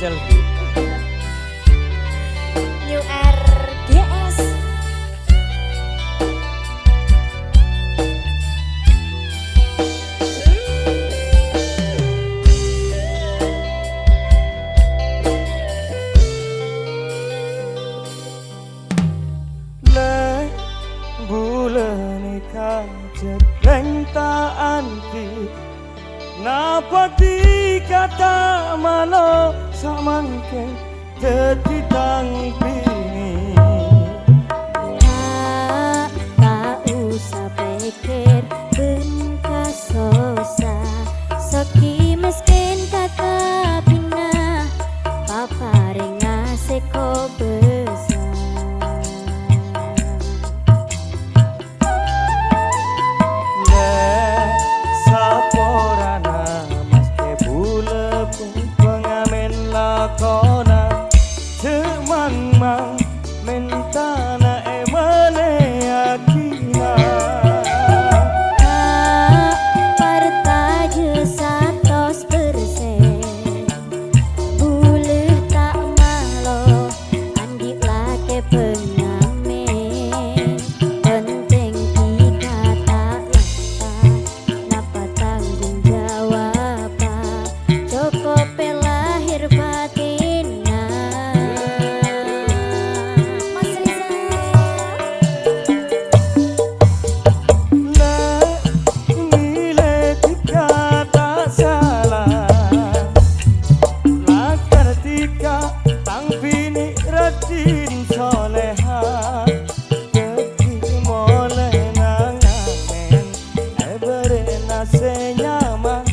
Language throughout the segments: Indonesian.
selfie. New RGS. Le bulan kajet leng tak anti napa dikata malo samangke dadi tangpini Tak usah pikir ben kasosa Seki miskin kata bina Papare ngasih kok besar le saporana maske bule pun pengamen lakona cemang mang mentana emane akina Partaje 100% Boleh tak malo Andi lake pengamen Penting kita tak lupa Napa tanggung jawab Cukup lahir batina Mas Riza nilai tika tak salah lakar tika tang bini rajin soleha keki moleh nangamen ebere nase nyaman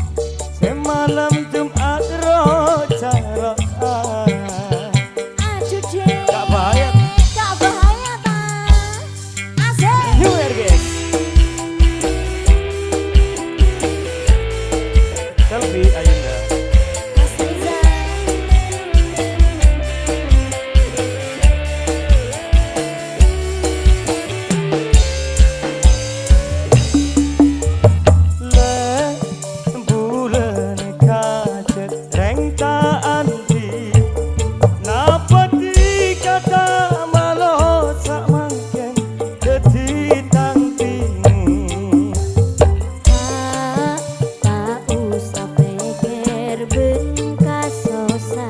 semalam Jumat roca roca Aduh deh gak bahaya Gak bahaya ta Asik New Year guys selfie Ayunda Mas Riza le bulan kajet reng tak anti napa dikata malo sak mangken dadi tangtingi Tak usah pikir ben kasosa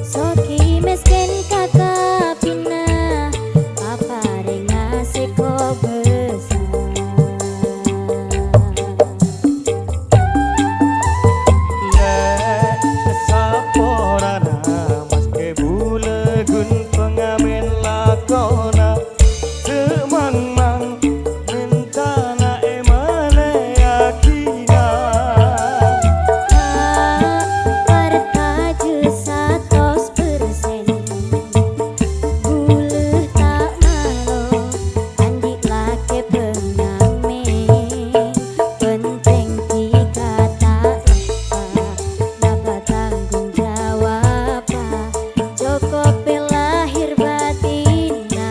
Soki miskin kata pina Papare ngasih kok besar le saporana maske bule gun pengamen lakona cemang mang mentana emane akina Partaje 100% Boleh tak malo Andi lake pengamen Penting kita tak lupa Napa tanggung jawab Cukup lahir batina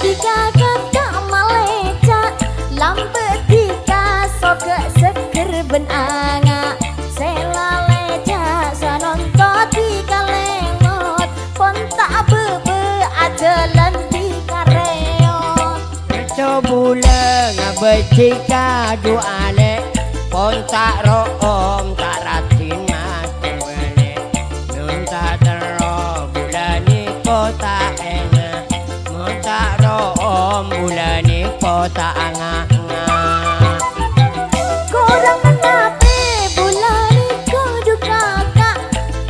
tiga kakak maleca lambe tiga soge seger benanga selaleca sanonto tiga lengot pontak bebe ajalan tiga reot Coba ngabecika doale pontak room taratin matewele nunta tero bulani kota ena munta room bulani kota anga kurang menape bulani kudu kakak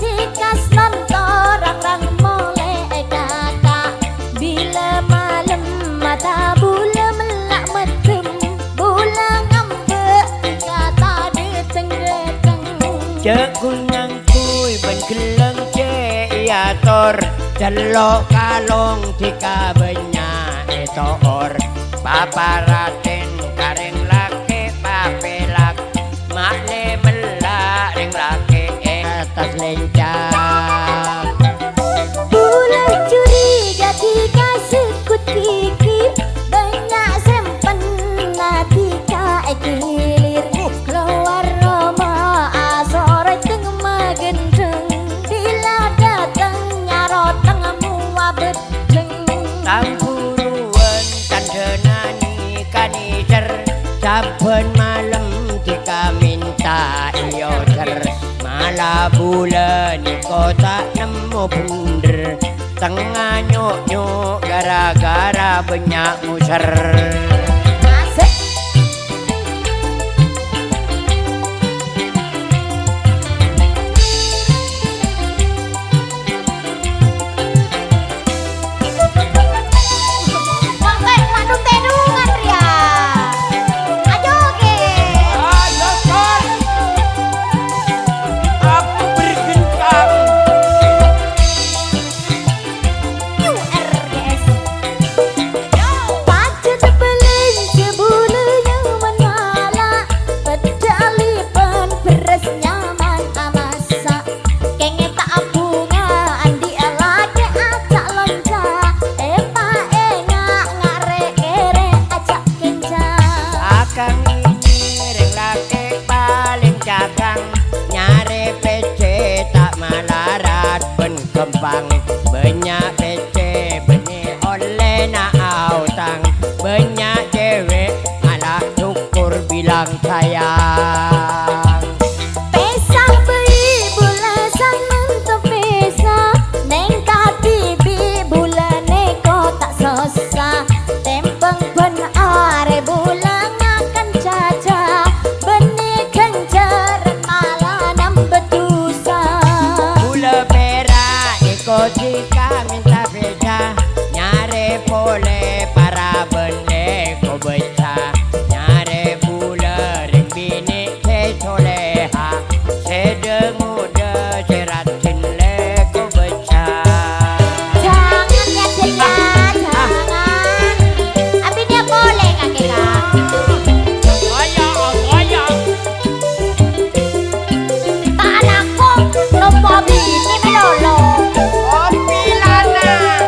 tikas nonton rang molek kakak bila malam mata bula melak metem bula ngambek kata deteng deteng Cek kunang kuy ben keleng iator celok kalong tika benya etor paparaten kareng laki papelak makne melak ring laki atas lencang bula curiga tiga sekut gigi banyak sempen natika ekilir keluar Roma asore teng magendeng bila datang nyarot teng mua bedeng tampuruan kandenani kanicer saben malam tika minta iyo cer malah bulan kota nemu bunder tengah nyuk gara-gara banyak muser asik sampai madu tedungan ria ayo ke aku bergencang URGS pacet beleng sebulu yang menala pedalipan beres nyaman amasa kenge tak bunga andi lagi acak lonca epa enga ngare kere acak kenca akang ini reng laki paling cakang nyari PC tak malarat ben kembang banyak PC benih oleh na autang banyak cewek anak syukur bilang sayang pesang beli bulasan mentok pesa neng tati bi bulane kok tak sosa tempeng ben are bulan akan caca benih kencer malah nambah dosa Gula perak jika minta beda nyare pole para bende ko beca nyare bula ring bini se soleha se de muda seratin le ko beca jangan ya ceria jangan abi dia boleh kakek kak goyang tak anakku lupa bini melolo kopi lanang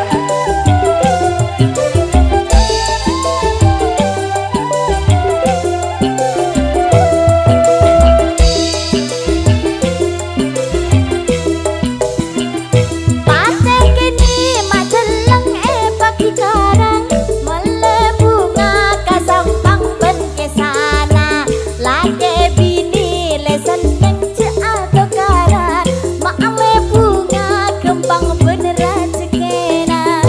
Pate kini majelang pagi karang mele bunga kasampang ben kesana lage bini lesen neng atau karan maame bunga kembang beneran cekena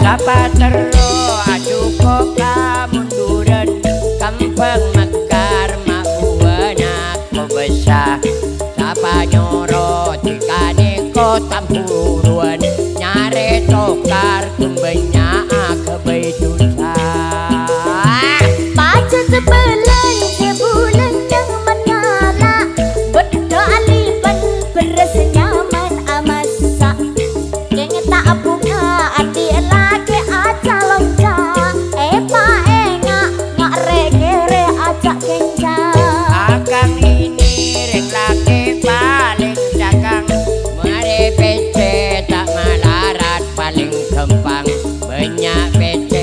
Sapa tero adu koka munduran kampang mekar mak buana ko besar Sapa nyoro tikane ko tampuruan nyare tokar kumbenya akebay tusa Pacet sebelan sebulan yang menyala Bedo aliban beres nyaman amasa Kenge tak bunga adi lagi aja lonca Epa enga ngak regere aja kenca akang ini reng laki paling dagang mare PC tak malarat paling kembang banyak PC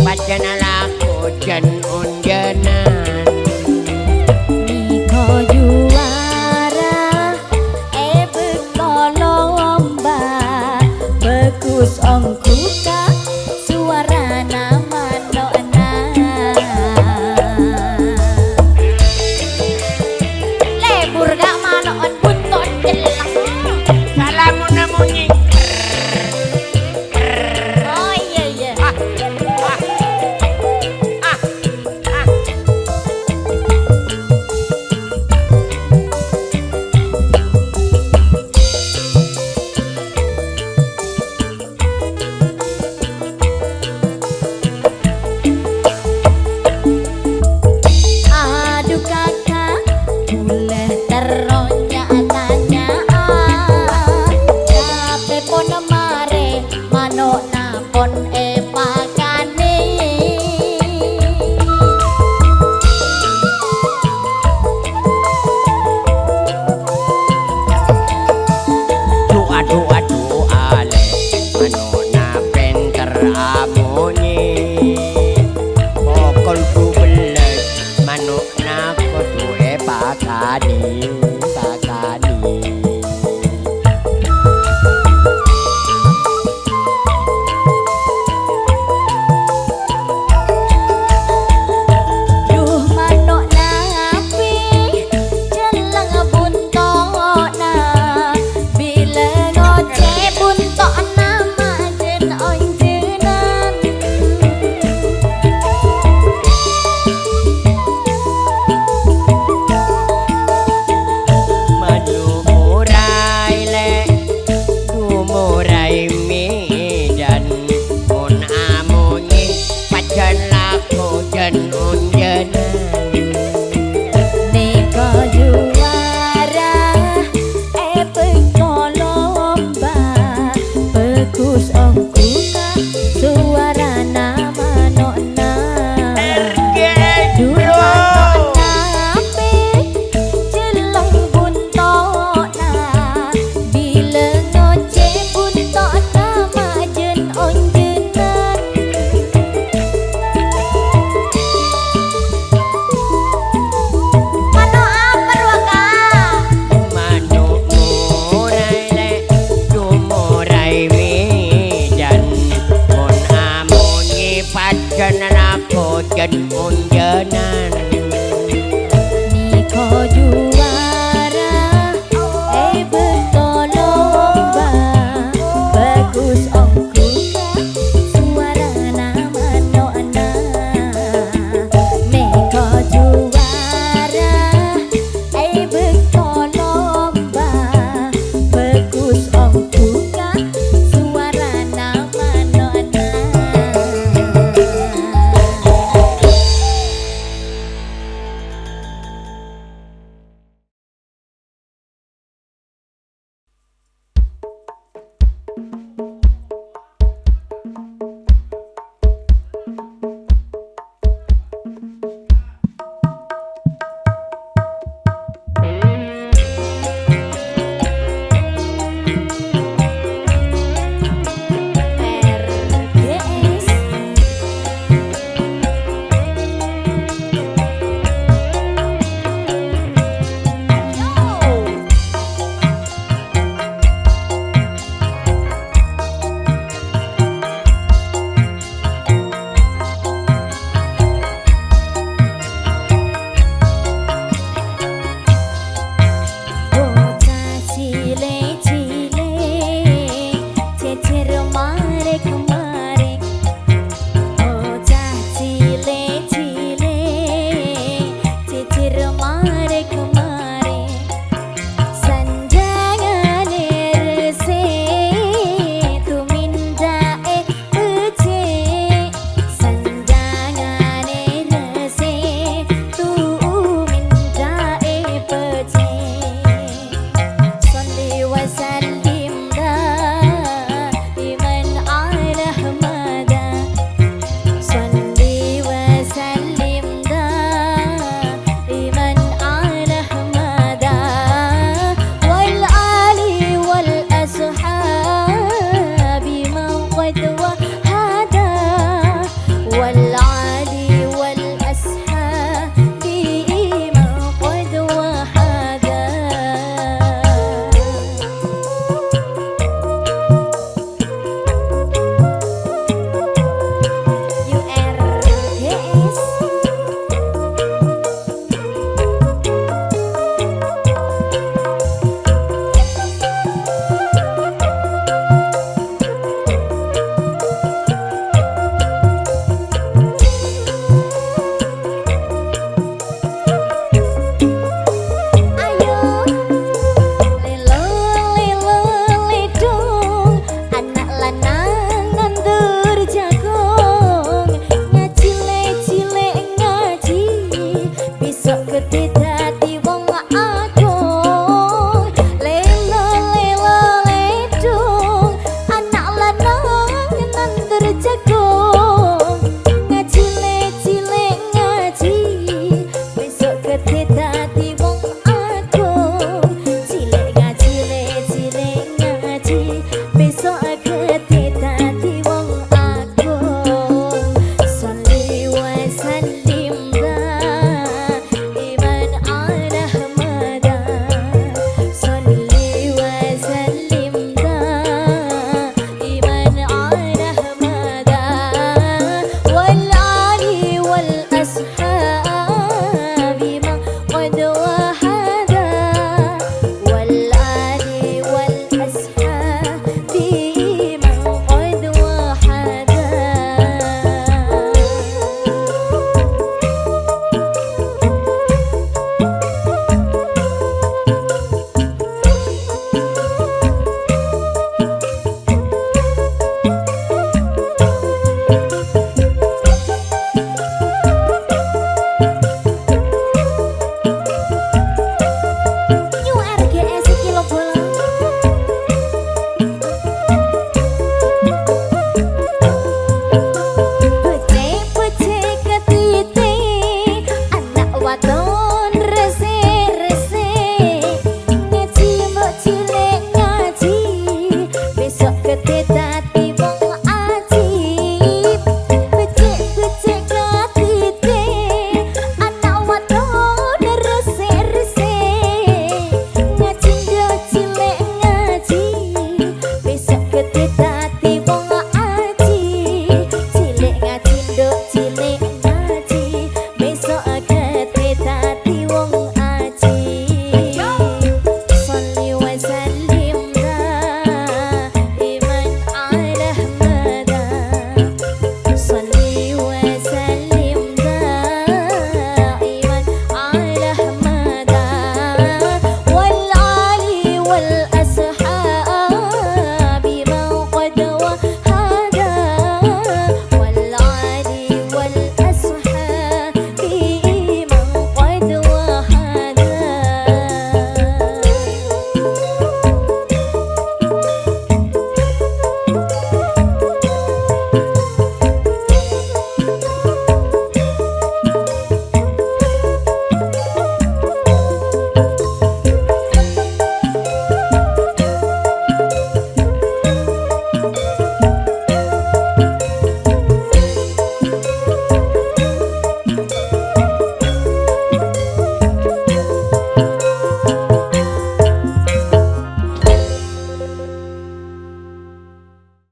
pancen laku jen unjenan Niko juara beko lomba bagus ongkuka suara nama nona lebur gak manoon bunton jelas salamun namunyi oh iya iya aduh kakak boleh teronya tanya tapi pon mare manok napon pakane doa doa doa le manona penter amunyi pokol ku beles manuk nako duwe pakani pakani duh manok napi jelang buntona bila ngoce buntona majen onjenan manuk murai le du murai medan mon amunyi pancen laku jen unjenan Niko juara beko lomba bagus ongkuka suara nama nona Duh manok napi jelang buntona bila ngoce buntona majen onjenan manok apa waka manuk murai le du murai medan mon amunyi pancen laku jen unjenan Niko juara beko lomba bagus ongkuka suara nama nona Niko juara beko lomba bagus ongkuka suara nama nona วนล้อ